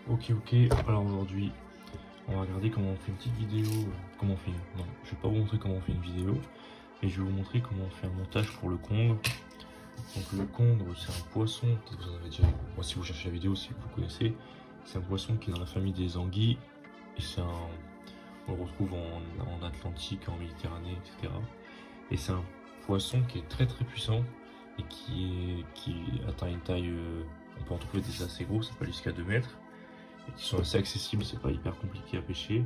Ok, alors aujourd'hui on va regarder comment on fait une petite vidéo, non, je vais pas vous montrer comment on fait une vidéo, mais je vais vous montrer comment on fait un montage pour le congre. Donc le congre c'est un poisson, peut-être vous en avez déjà, moi si vous cherchez la vidéo, si vous connaissez, c'est un poisson qui est dans la famille des anguilles, et on le retrouve en Atlantique, en Méditerranée, etc. Et c'est un poisson qui est très puissant, et qui atteint une taille, on peut en trouver des assez gros, ça peut aller jusqu'à 2 mètres. Et qui sont assez accessibles, c'est pas hyper compliqué à pêcher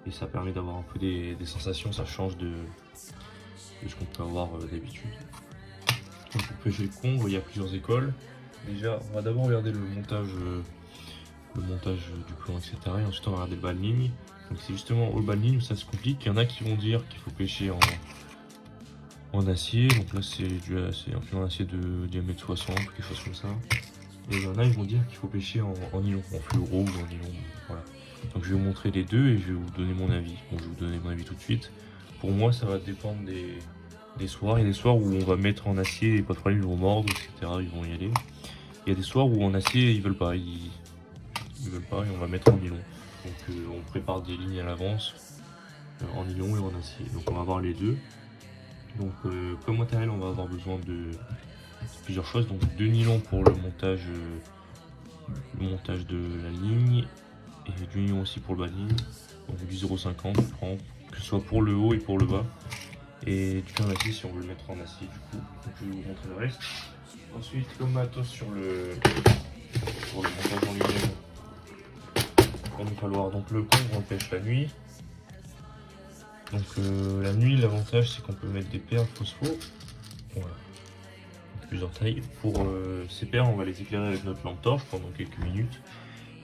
et ça permet d'avoir un peu des sensations, ça change de ce qu'on peut avoir d'habitude. Donc pour pêcher le congre, il y a plusieurs écoles. Déjà, on va d'abord regarder le montage du plan, etc. Et ensuite on va regarder le bas de ligne. Donc c'est justement au bas de ligne où ça se complique. Il y en a qui vont dire qu'il faut pêcher en acier. Donc là c'est un filet en acier de diamètre 60, quelque chose comme ça. Et il y en a qui vont dire qu'il faut pêcher en nylon, en fluoro ou en nylon, voilà. Donc je vais vous montrer les deux et je vais vous donner mon avis. Bon, je vais vous donner mon avis tout de suite. Pour moi, ça va dépendre des soirs. Il y a des soirs où on va mettre en acier et pas de problème, ils vont mordre, etc. Ils vont y aller. Il y a des soirs où en acier, ils veulent pas. Ils veulent pas et on va mettre en nylon. Donc on prépare des lignes à l'avance en nylon et en acier. Donc on va avoir les deux. Donc comme matériel, on va avoir besoin de plusieurs choses. Donc de nylon pour le montage de la ligne et du nylon aussi pour le bas de ligne. Donc du 0,50 je prends, que ce soit pour le haut et pour le bas. Et du pain d'acier si on veut le mettre en acier du coup. Donc je vais vous montrer le reste. Ensuite comme matos sur le montage en lui-même, il va nous falloir donc le congre, on pêche la nuit. Donc la nuit, l'avantage c'est qu'on peut mettre des perles phospho. Voilà. Plusieurs tailles. Pour ces perles, on va les éclairer avec notre lampe torche pendant quelques minutes.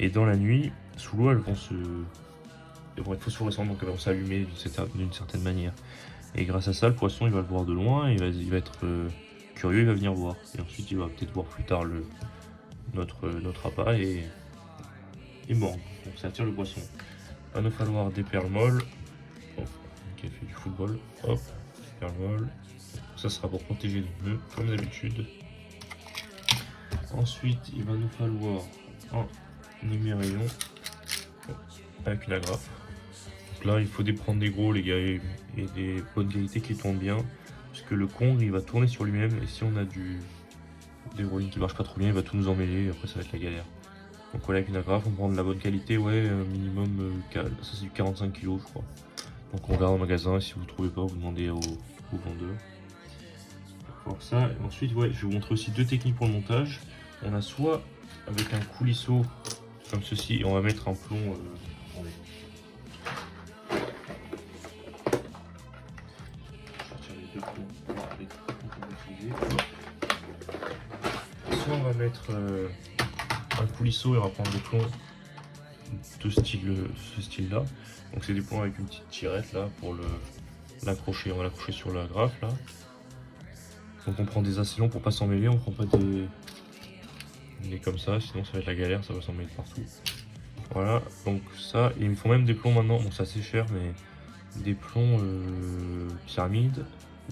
Et dans la nuit, sous l'eau, elles vont être phosphorescentes, donc elles vont s'allumer d'une certaine manière. Et grâce à ça, le poisson, il va le voir de loin, et il va être curieux, il va venir voir. Et ensuite, il va peut-être voir plus tard notre appât et mordre. Donc ça attire le poisson. Il va nous falloir des perles molles. Oh, qui a fait du football. Hop, perles molles. Ça sera pour protéger nos nœuds, comme d'habitude. Ensuite, il va nous falloir un émerillon avec une agrafe. Donc là, il faut prendre des gros, les gars, et des bonnes qualités qui tournent bien. Puisque le congre, il va tourner sur lui-même. Et si on a des rollings qui marchent pas trop bien, il va tout nous emmêler. Et après, ça va être la galère. Donc voilà, avec une agrafe, on prend de la bonne qualité. Ouais, minimum, ça c'est du 45 kg, je crois. Donc on regarde au magasin. Et si vous ne trouvez pas, vous demandez au vendeur. Pour ça. Et ensuite, ouais, je vais vous montrer aussi deux techniques pour le montage. On a soit avec un coulisseau comme ceci, et on va mettre un plomb. Soit on va mettre un coulisseau et on va prendre des plombs de ce style là. Donc c'est des plombs avec une petite tirette là pour l'accrocher. On va l'accrocher sur la grappe là. Donc on prend des assez longs pour pas s'en mêler, on prend pas des comme ça, sinon ça va être la galère, ça va s'en mêler partout. Voilà, donc ça, et il me faut même des plombs maintenant, bon c'est assez cher, mais des plombs pyramides,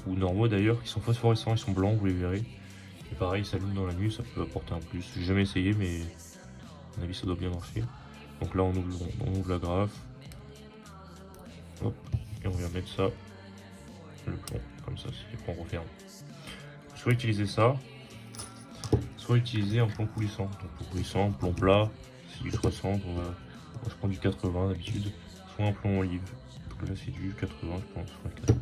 ou normaux d'ailleurs, qui sont phosphorescents, ils sont blancs, vous les verrez. Et pareil, ça s'allume dans la nuit, ça peut apporter un plus. J'ai jamais essayé, mais à mon avis ça doit bien marcher. Donc là on ouvre la grappe, hop, et on vient mettre ça, le plomb, comme ça, et puis on referme. Soit utiliser ça, soit utiliser un plomb coulissant. Donc plomb coulissant, plomb plat, c'est du 60, moi je prends du 80 d'habitude, soit un plomb olive. Donc là c'est du 80 je pense, 80.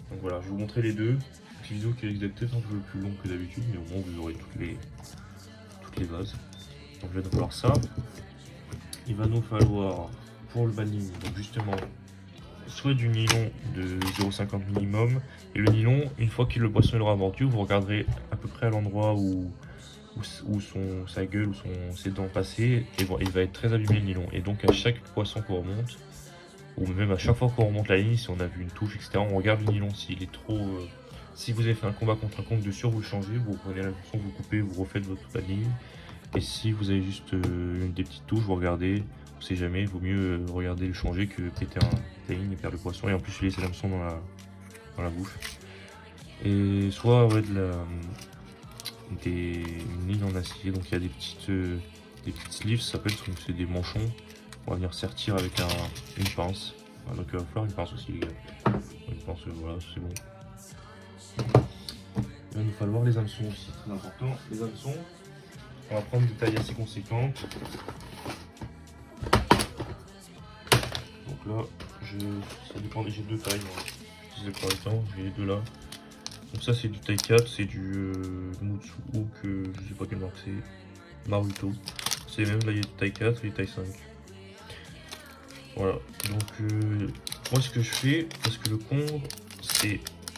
Donc voilà, je vais vous montrer les deux. Cette vidéo qui risque d'être peut-être un peu plus longue que d'habitude, mais au moins vous aurez toutes les bases. Donc il va nous falloir ça. Il va nous falloir pour le bas de ligne, donc justement, soit du nylon de 0,50 minimum. Et le nylon, une fois que le poisson l'aura mordu, vous regarderez à peu près à l'endroit où sa gueule ou ses dents passées, et bon, il va être très abîmé le nylon. Et donc à chaque poisson qu'on remonte, ou même à chaque fois qu'on remonte la ligne, si on a vu une touche, etc., on regarde le nylon. S'il est trop... si vous avez fait un combat contre un congre de sûr, vous le changez, vous prenez la leçon, vous coupez, vous refaites votre ligne. Et si vous avez juste des petites touches, vous regardez, on sait jamais, il vaut mieux regarder le changer que péter la ligne et perdre le poisson. Et en plus, laisser l'hameçon dans la bouche. Et soit ouais, une ligne en acier, donc il y a des petites des petites sleeves, ça s'appelle, donc c'est des manchons. On va venir sertir avec une pince. Donc il va falloir une pince aussi les gars. Une pince, voilà, c'est bon. Il va nous falloir les hameçons aussi, très important. Les hameçons, on va prendre des tailles assez conséquentes. Donc là, ça dépend, j'ai deux tailles. Je les prends le temps, j'ai les deux là. Donc ça c'est du taille 4, c'est du Mutsu Hook, je sais pas quelle marque c'est, Maruto. C'est même là il y a du taille 4 et taille 5. Voilà, donc moi ce que je fais, parce que le congre,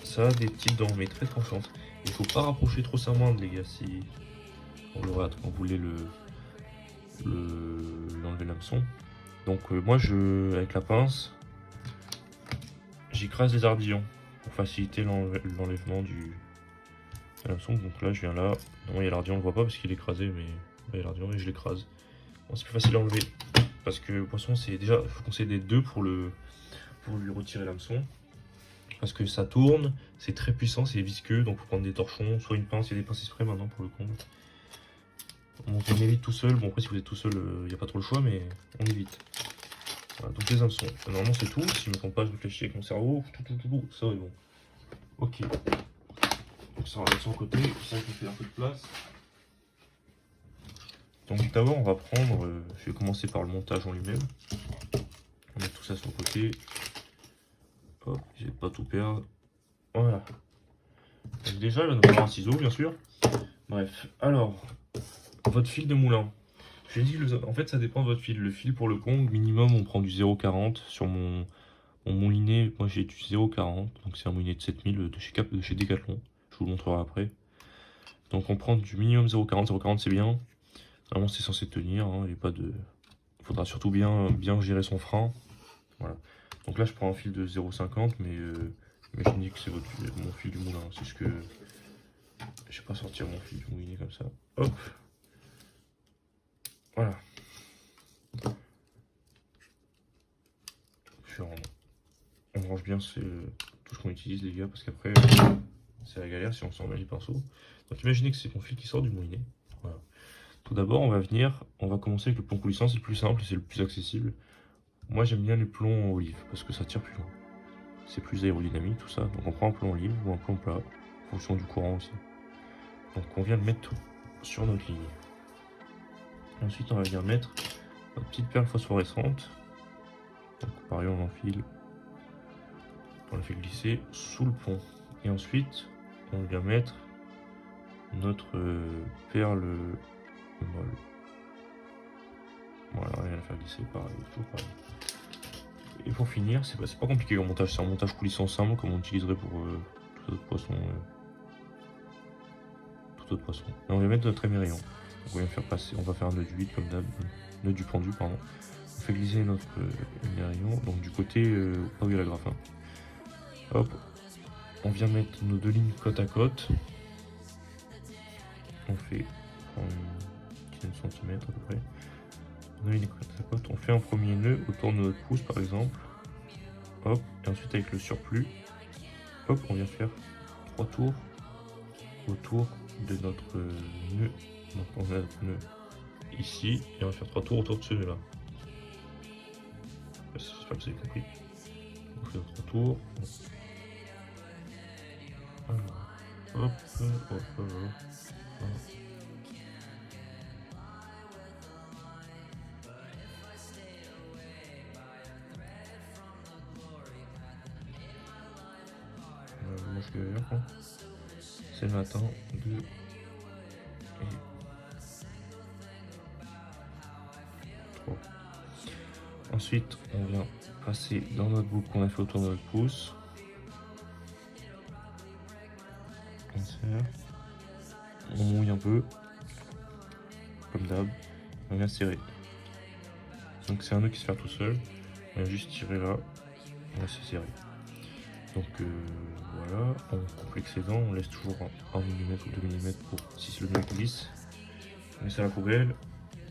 ça a des petites dents mais très tranchantes. Il faut pas rapprocher trop sa main les gars, si on le rate quand vous voulez l'enlever l'hameçon. Donc moi avec la pince, j'écrase les ardillons pour faciliter l'enlèvement du l'hameçon. Donc là je viens là, non il y a l'ardillon, on le voit pas parce qu'il est écrasé, mais il y a l'ardillon et je l'écrase. Bon, c'est plus facile à enlever parce que le poisson c'est déjà, il faut conseiller d'être deux pour lui retirer l'hameçon. Parce que ça tourne, c'est très puissant, c'est visqueux, donc il faut prendre des torchons, soit une pince, il y a des pinces exprès maintenant pour le congre. On évite tout seul, bon après si vous êtes tout seul, il n'y a pas trop le choix, mais on évite. Voilà, donc les hameçons, normalement c'est tout, si je ne me trompe pas, je réfléchis avec mon cerveau, ça est bon. Ok, donc ça va de son côté, ça je fais un peu de place. Donc d'abord on va prendre, je vais commencer par le montage en lui-même. On met tout ça sur le côté. Hop, je vais pas tout perdre. Voilà. Donc déjà, il va nous falloir un ciseau, bien sûr. Bref, alors, votre fil de moulin. Je dis en fait, ça dépend de votre fil. Le fil pour le congre, minimum, on prend du 0,40. Sur mon moulinet, moi j'ai du 0,40. Donc c'est un moulinet de 7000 de chez Decathlon. Je vous le montrerai après. Donc on prend du minimum 0,40. 0,40 c'est bien. Normalement c'est censé tenir. Hein, il faudra surtout bien gérer son frein. Voilà. Donc là je prends un fil de 0,50 mais imaginez que c'est mon fil du moulin. C'est ce que... Je vais pas sortir mon fil du moulinet comme ça. Hop. Voilà. On range bien tout ce qu'on utilise les gars parce qu'après c'est la galère si on s'en met les pinceaux. Donc imaginez que c'est mon fil qui sort du moulinet. Voilà. Tout d'abord on va commencer avec le plomb coulissant, c'est le plus simple et c'est le plus accessible. Moi j'aime bien les plombs olive parce que ça tire plus loin. C'est plus aérodynamique tout ça. Donc on prend un plomb olive ou un plomb plat en fonction du courant aussi. Donc on vient le mettre sur notre ligne. Ensuite on va venir mettre notre petite perle phosphorescente. Donc pareil on la fait glisser sous le pont. Et ensuite on vient mettre notre perle molle. Voilà, on vient la faire glisser pareil, toujours pareil. Et pour finir, c'est pas compliqué le montage, c'est un montage coulissant simple comme on utiliserait pour tout autre poisson. Et on va mettre notre émerillon. Donc on va faire passer, on va faire un nœud du 8 comme d'hab, nœud du pendu pardon. On fait glisser notre émerillon, donc du côté pas où il y a la graffe. Hein. Hop, on vient mettre nos deux lignes côte à côte. On fait une dizaine de centimètres à peu près. Deux lignes côte à côte. On fait un premier nœud autour de notre pouce par exemple. Hop, et ensuite avec le surplus, hop, on vient faire 3 tours autour de notre nœud. Donc on a notre nœud ici et on va faire 3 tours autour de ce nœud là. J'espère que vous avez compris. On fait 3 tours. Alors, hop, hop, hop, hop. Moi je vais voir. C'est le matin, 2 et 3. Ensuite, on vient passer dans notre boucle qu'on a fait autour de notre pouce. On serre. On mouille un peu, comme d'hab. On vient serrer. Donc c'est un nœud qui se fait tout seul. On vient juste tirer là. On va se serrer. Donc voilà, on coupe l'excédent, on laisse toujours 1 mm ou 2 mm pour si le nœud glisse. On met ça à la poubelle.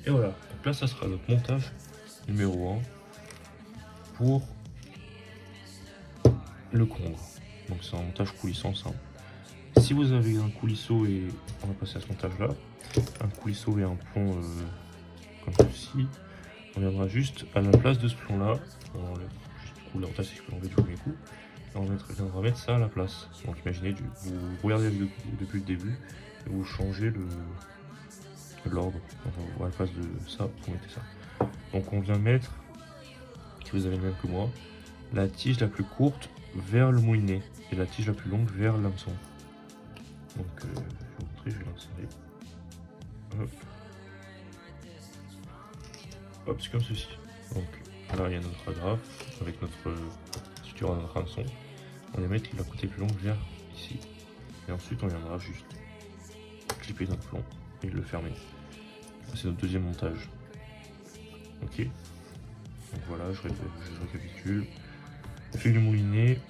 Et voilà, donc là ça sera notre montage numéro 1 pour le congre. Donc c'est un montage coulissant simple. Si vous avez un coulisseau et on va passer à ce montage là, un coulisseau et un plomb comme ceci. On viendra juste à la place de ce plomb là, on enlève juste du coup l'avantage c'est que je peux l'enlever du premier coup, et on viendra mettre ça à la place. Donc imaginez, vous regardez la vidéo depuis le début, et vous changez l'ordre. Donc à la place de ça, vous mettez ça. Donc on vient mettre, si vous avez le même que moi, la tige la plus courte vers le moulinet, et la tige la plus longue vers l'hameçon. Donc je vais vous montrer, je vais l'insérer. Hop. Hop, c'est comme ceci. Donc là il y a notre agrafe avec notre structure à notre hameçon. On va mettre la côté plus longue vers ici. Et ensuite on viendra juste clipper notre plomb et le fermer. C'est notre deuxième montage. Ok. Donc voilà, je récapitule. Le fil du moulinet,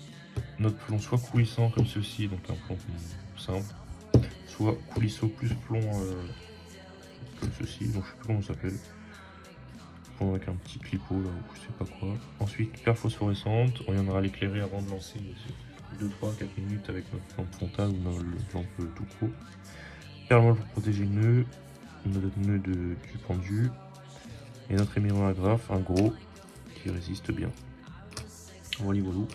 notre plomb soit coulissant comme ceci, donc un plomb simple, soit coulisseau plus plomb comme ceci, donc je sais plus comment ça s'appelle. Plomb avec un petit clipot là, ou je sais pas quoi. Ensuite, perle phosphorescente, on viendra l'éclairer avant de lancer 2, 3, 4 minutes avec notre lampe frontale ou notre lampe tout court. Perle molle pour protéger le nœud, notre nœud du pendu, et notre émirant agrafe, un gros qui résiste bien. Voilà, voilà.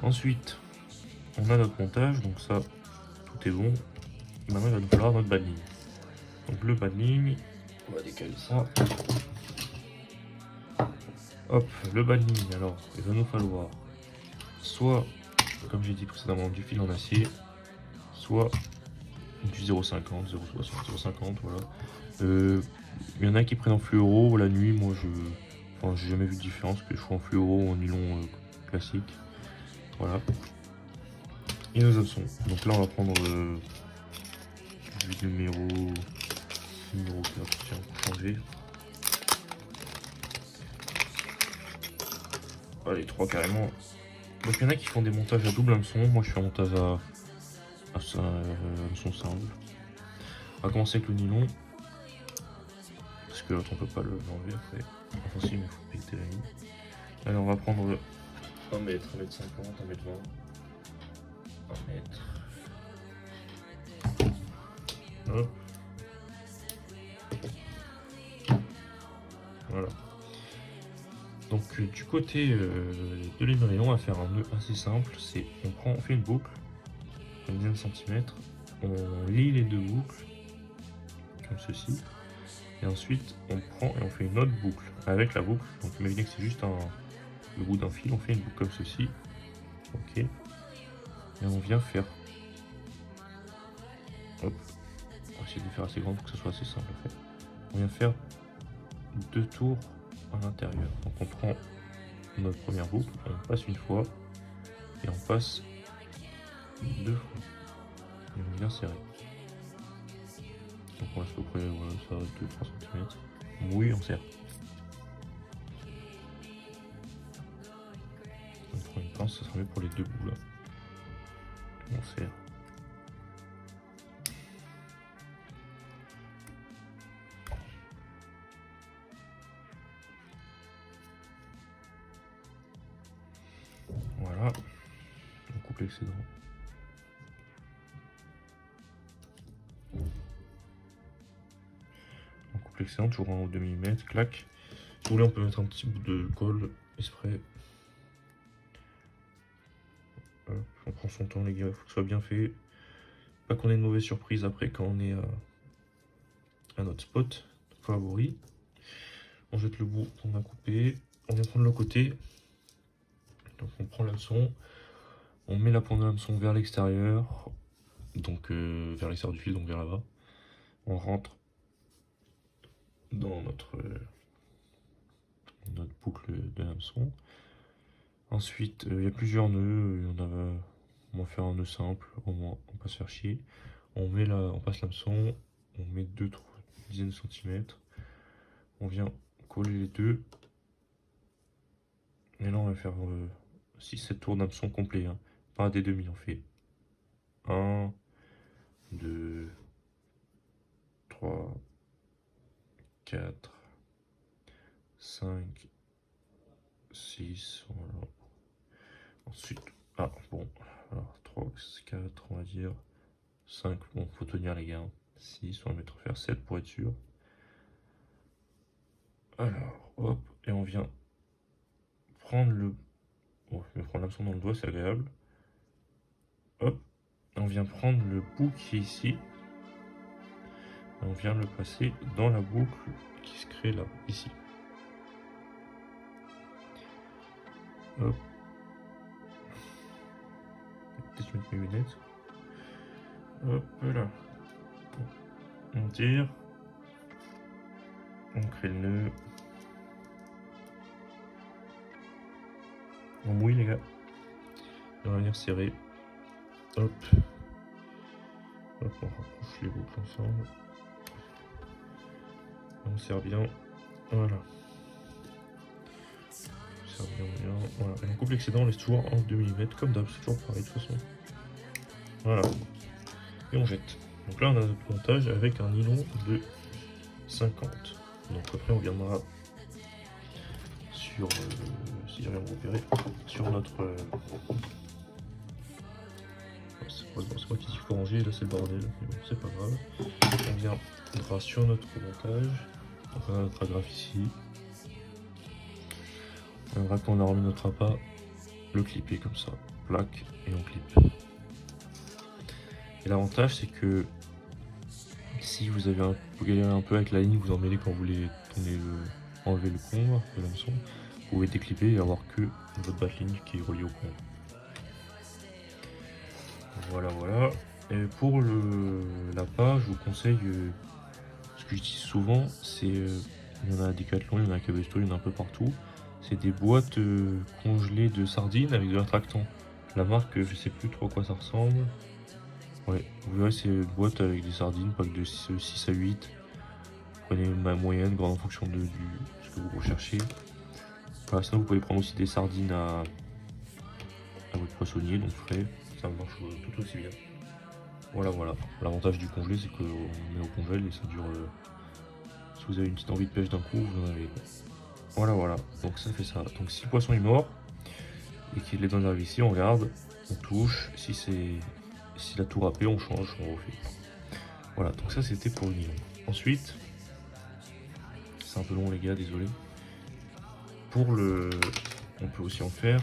Ensuite, on a notre montage, donc ça, tout est bon. Maintenant, il va nous falloir notre bas de ligne. Donc le bas de ligne, on va décaler ça. Hop, le bas de ligne, alors, il va nous falloir soit, comme j'ai dit précédemment, du fil en acier, soit du 0,50, 0,60, 0,50, voilà. Il y en a qui prennent en fluoro la nuit, moi j'ai jamais vu de différence, que je sois en fluoro ou en nylon classique. Voilà. Et nos hameçons. Donc là on va prendre du numéro 4, tiens, pour changer. Allez, 3 carrément. Donc il y en a qui font des montages à double hameçon, moi je fais un montage à hameçon simple. On va commencer avec le nylon. Parce que l'autre on peut pas l'enlever après. Enfin si, mais il faut péter la ligne. Alors on va prendre 1 mètre, 1 mètre 50, 1 mètre 20. 1 mètre. Hop. Voilà. Donc du côté de l'émerillon, on va faire un nœud assez simple. C'est on fait une boucle, une dizaine de centimètres, on lie les deux boucles, comme ceci. Et ensuite on prend et on fait une autre boucle avec la boucle. Donc imaginez que c'est juste le bout d'un fil, on fait une boucle comme ceci. Ok. Et on vient faire. Hop. On va essayer de faire assez grand pour que ce soit assez simple à faire. On vient faire 2 tours à l'intérieur. Donc on prend notre première boucle, on passe une fois et on passe 2 fois. Et on vient serrer. Donc on reste à peu près, voilà, ça 2-3 cm. On mouille, on serre. On prend une pince, ça sera mieux pour les 2 bouts là. On serre. Voilà. On coupe l'excédent. On coupe l'excédent, toujours en 2 mm, clac. Si vous voulez, on peut mettre un petit bout de colle et spray. On prend son temps, les gars, il faut que ce soit bien fait. Pas qu'on ait une mauvaise surprise après quand on est à notre spot favori. On jette le bout qu'on a coupé. On vient prendre le côté. Donc on prend l'hameçon. On met la pointe de l'hameçon vers l'extérieur. Donc vers l'extérieur du fil, donc vers là-bas. On rentre dans notre boucle de l'hameçon. Ensuite, il y a plusieurs nœuds. On va faire un nœud simple, au moins on va se faire chier. On passe l'hameçon, on met 2-3 dizaines de centimètres. On vient coller les deux. Et là on va faire 6-7 tours d'hameçon complet, hein. Pas des demi, on fait 1, 2, 3, 4, 5, 6, voilà. Ensuite, bon, alors 3, 4, on va dire, 5, bon, faut tenir les gars, 6, on va mettre faire 7 pour être sûr. Alors, hop, et on vient prendre le... Bon, je vais prendre l'hameçon dans le doigt, c'est agréable. Hop, on vient prendre le bout qui est ici. Et on vient le passer dans la boucle qui se crée là, ici. Hop. Peut-être mettre mes lunettes. Hop là. On tire. On crée le nœud. On mouille les gars. On va venir serrer. Hop. Hop, on rapproche les boucles ensemble. On serre bien. Voilà. On serre bien. Voilà. Et on coupe l'excédent, on laisse toujours en 2 mm comme d'hab, c'est toujours pareil de toute façon. Voilà. Et on jette. Donc là on a notre montage avec un nylon de 50. Donc après on viendra sur, si j'ai rien repéré, sur notre... c'est moi qui dis faut ranger, là c'est le bordel, mais bon c'est pas grave. On viendra sur notre montage, donc on a notre agrafe ici. On verra qu'on a remis notre appât, le clipper comme ça, plaque, et on clip. Et l'avantage c'est que si vous avez galéré un peu avec la ligne, vous emmêlez quand vous voulez tourner enlever le combre de l'hameçon, vous pouvez déclipper et avoir que votre batte-ligne qui est reliée au combre. Voilà, voilà. Et pour l'appât, je vous conseille, ce que j'utilise souvent, c'est, il y en a à Decathlon, il y en a à Cabestos, il y en a un peu partout. C'est des boîtes congelées de sardines avec de l'attractant. La marque, je sais plus trop à quoi ça ressemble. Ouais, vous verrez, c'est une boîte avec des sardines, pack de 6 à 8. Prenez ma moyenne, grande en fonction de ce que vous recherchez. Voilà, sinon vous pouvez prendre aussi des sardines à votre poissonnier, donc frais. Ça marche tout aussi bien. Voilà, voilà. L'avantage du congelé, c'est qu'on met au congèle et ça dure... si vous avez une petite envie de pêche d'un coup, vous en avez. Voilà, voilà. Donc ça fait ça. Donc si le poisson est mort et qu'il est dans la ici, on regarde, on touche. S'il a tout râpé, on change, on refait. Voilà, donc ça c'était pour le nylon. Ensuite, c'est un peu long les gars, désolé. Pour le... on peut aussi en faire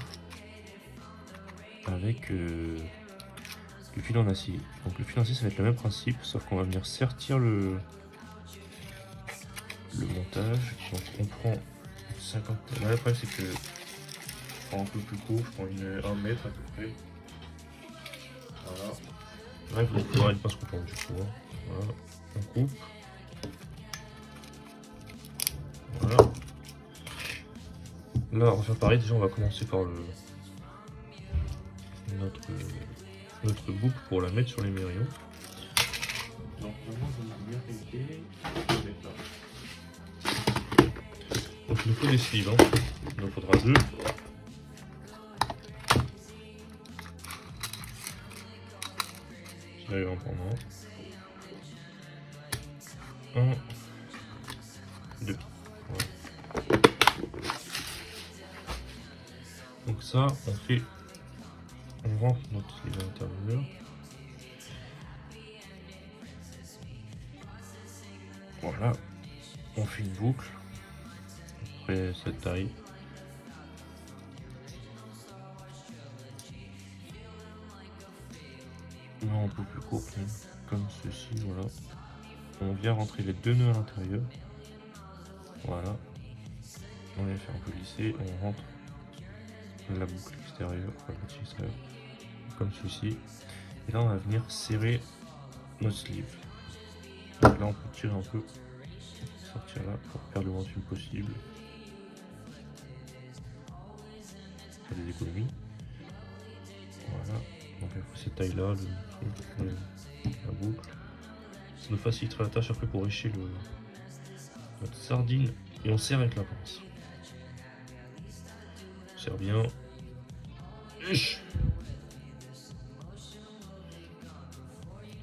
avec le fil en acier. Donc le fil en acier, ça va être le même principe, sauf qu'on va venir sertir le montage. Donc on prend 50... Là, le problème c'est que je prends un peu plus court, je prends 1 mètre à peu près. Voilà. Là, il faut avoir une pince coupante du coup. Hein. Voilà, on coupe. Voilà. Là, on va faire pareil. Déjà, on va commencer par notre boucle pour la mettre sur les mérions. Donc, donc il nous faut des sleeves. Hein. Il nous faudra 2. J'arrive à en prendre un. 1, 2. Voilà. Donc ça, on rentre notre sleeve à l'intérieur. Voilà. On fait une boucle. Après cette taille. Non, un peu plus court, comme ceci, voilà. On vient rentrer les 2 nœuds à l'intérieur. Voilà. On les fait un peu lisser, on rentre la boucle extérieure, enfin, extérieure, comme ceci. Et là, on va venir serrer notre sleeve. Donc là, on peut tirer un peu, sortir là pour faire le moins de fil possible. Faire des économies. Voilà. Donc il faut cette taille là, la boucle. Ça nous facilitera la tâche après pour écher notre sardine et on serre avec la pince. On serre bien.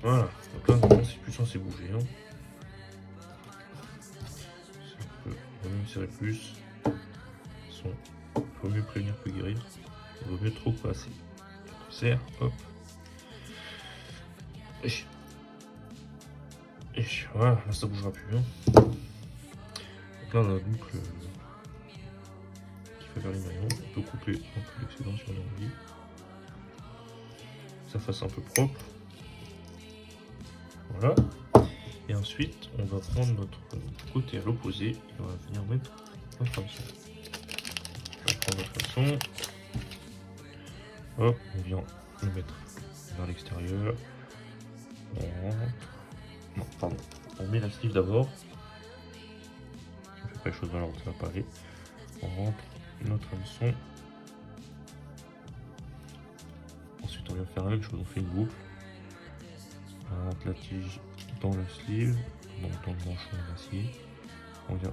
Voilà, donc là normalement c'est plus censé bouger. Hein. On va même serrer plus. Il faut mieux prévenir que guérir. Il vaut mieux trop passer. On serre, hop. Et voilà, là ça bougera plus. Hein. là on a la boucle qui fait vers les maillons. On peut couper un peu l'excédent si on a envie. Que ça fasse un peu propre. Voilà. Et ensuite, on va prendre notre côté à l'opposé et on va venir mettre notre hameçon. On va prendre notre hameçon. Hop, on vient le mettre vers l'extérieur. On rentre. Non, pardon. On met la sleeve d'abord. On fait pas les choses dans l'ordre, ça va pas aller. On rentre notre hameçon. Ensuite, on vient faire la même chose. On fait une boucle. On rentre la tige dans le sleeve, donc dans le manchon d'acier. On vient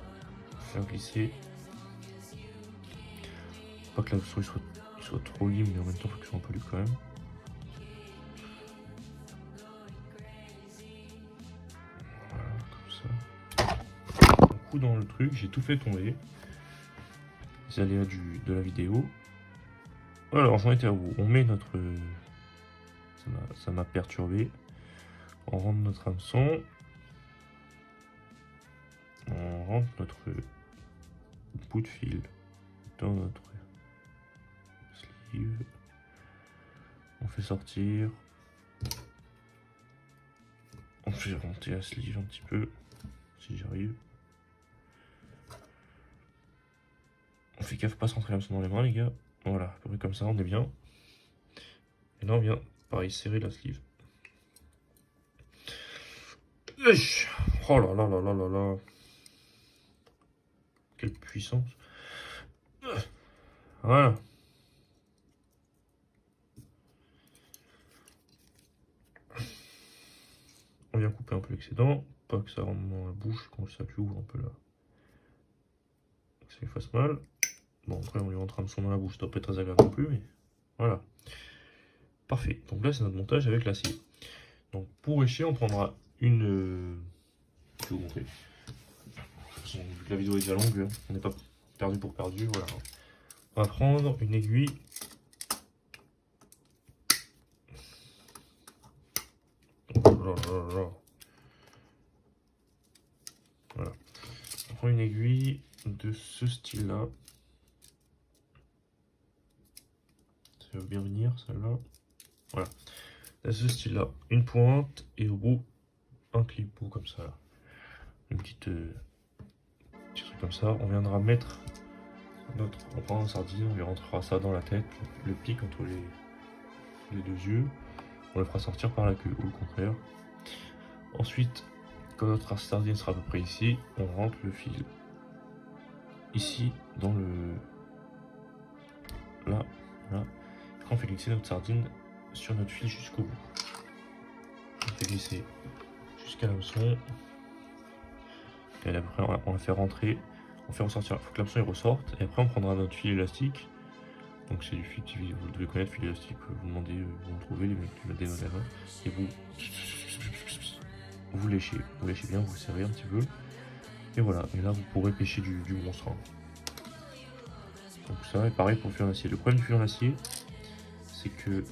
faire glisser. Pas que l'hameçon soit trop libre, mais en même temps, il faut qu'il soit un peu libre quand même. Voilà, comme ça. Un coup dans le truc, j'ai tout fait tomber. Les aléas de la vidéo. Alors, j'en étais à où? On met notre... Ça m'a perturbé. On rentre notre hameçon. On rentre notre bout de fil dans notre sleeve. On fait sortir. On fait remonter la sleeve un petit peu, si j'arrive. On fait gaffe pas centrer l'hameçon dans les mains, les gars. Voilà, à peu près comme ça, on est bien. Et là, on vient, pareil, serrer la sleeve. Oh là là là là là là. Quelle puissance. Voilà. On vient couper un peu l'excédent. Pas que ça rentre dans la bouche quand ça ouvre un peu là. Ça lui fasse mal. Bon, après, on lui rentre un hameçon dans la bouche. Ça doit pas être très agréable non plus, mais voilà. Parfait. Donc là, c'est notre montage avec l'acier. Donc pour écher, on prendra une... Je vais vous montrer. De toute façon, vu que la vidéo est déjà longue, on n'est pas perdu pour perdu. Voilà. On va prendre une aiguille. Voilà. On prend une aiguille de ce style-là. Ça va bien venir, celle-là. Voilà. De ce style-là. Une pointe et au bout, un clipot comme ça. Là. Une petite... petit truc comme ça. On viendra mettre notre... On prend un sardine, on lui rentrera ça dans la tête, le pic entre les deux yeux. On le fera sortir par la queue, ou le contraire. Ensuite, quand notre sardine sera à peu près ici, on rentre le fil ici, dans le... Là, là. Après, on fait glisser notre sardine sur notre fil jusqu'au bout. On fait glisser jusqu'à l'hameçon. Et après, on va faire rentrer, on fait ressortir. Il faut que l'hameçon il ressorte. Et après, on prendra notre fil élastique. Donc, c'est du fil, vous devez connaître, fil élastique. Vous demandez, vous le trouvez, les mecs qui mettent des magasins. Et vous léchez bien, vous serrez un petit peu. Et voilà, et là, vous pourrez pêcher du monstre. Hein. Donc, ça, et pareil pour le fil en acier. Le problème du fil en acier, c'est que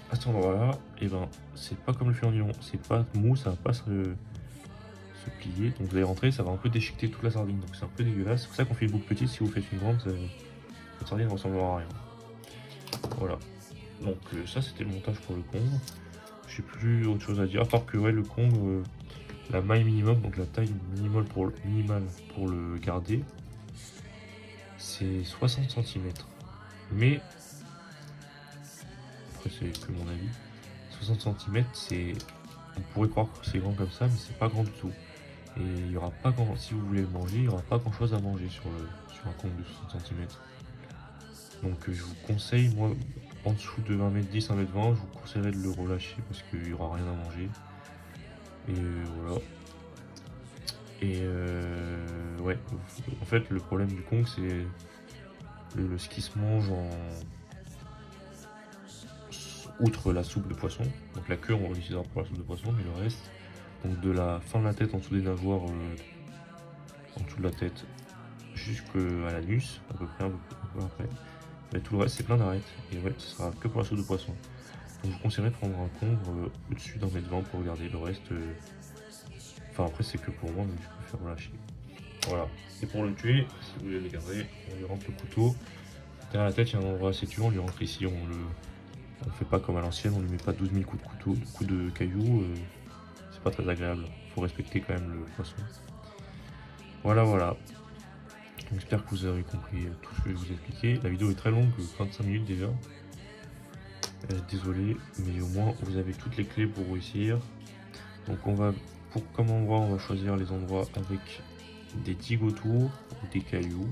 à cet endroit-là, et ben, c'est pas comme le fil en nylon, c'est pas mou, ça va pas se plier. Donc, vous allez rentrer, ça va un peu déchiqueter toute la sardine. Donc, c'est un peu dégueulasse. C'est pour ça qu'on fait une boucle petite. Si vous faites une grande, votre sardine ne ressemblera à rien. Voilà. Donc, ça, c'était le montage pour le combe. J'ai plus autre chose à dire, à part que ouais, le combe, la maille minimum, donc la taille minimale pour le garder, c'est 60 cm. Mais, après c'est que mon avis, 60 cm, c'est... On pourrait croire que c'est grand comme ça, mais c'est pas grand du tout. Et il y aura pas grand... Si vous voulez le manger, il n'y aura pas grand chose à manger sur un combe de 60 cm. Donc je vous conseille, moi, en dessous de 1m10, 1m20, je vous conseillerais de le relâcher parce qu'il n'y aura rien à manger. Et voilà. Et ouais, en fait le problème du Kong c'est ce qui se mange outre la soupe de poisson. Donc la queue on l'utilisera pour la soupe de poisson, mais le reste, donc de la fin de la tête en dessous des nageoires, en dessous de la tête jusqu'à l'anus, à peu près un peu après. Mais tout le reste c'est plein d'arêtes. Et ouais, ce sera que pour la soupe de poisson. Donc je vous conseillerais de prendre un Kong au-dessus d'1m20 pour regarder le reste. Enfin après c'est que pour moi, mais je préfère relâcher. Voilà. Et pour le tuer, si vous voulez le garder, on lui rentre le couteau. Derrière la tête, il y a un endroit assez tuant, on lui rentre ici, on le fait pas comme à l'ancienne, on lui met pas 12 000 coups de couteau, coups de caillou, c'est pas très agréable. Faut respecter quand même le poisson. Voilà, voilà. J'espère que vous avez compris tout ce que je vais vous expliquer. La vidéo est très longue, 25 minutes déjà. Désolé, mais au moins vous avez toutes les clés pour réussir. Donc comme endroit, on va choisir les endroits avec des digues autour ou des cailloux.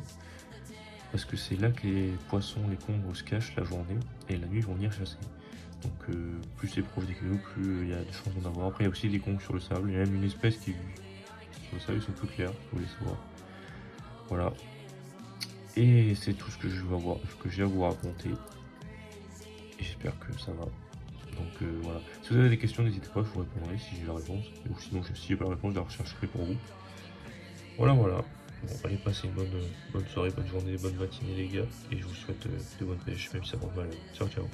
Parce que c'est là que les poissons, les congres se cachent la journée et la nuit ils vont venir chasser. Donc plus c'est proche des cailloux, plus il y a des chances d'en avoir. Après il y a aussi des congres sur le sable, il y a même une espèce qui sur le sable, ils sont tout clairs, vous voulez savoir. Voilà. Et c'est tout ce que j'ai à vous raconter. Et j'espère que ça va. Donc voilà. Si vous avez des questions, n'hésitez pas, je vous répondrai si j'ai la réponse. Ou sinon, si j'ai pas la réponse, je la rechercherai pour vous. Voilà, voilà. Bon, allez, passez une bonne soirée, bonne journée, bonne matinée les gars. Et je vous souhaite de bonnes pêches, même si ça prend mal. Ciao, ciao.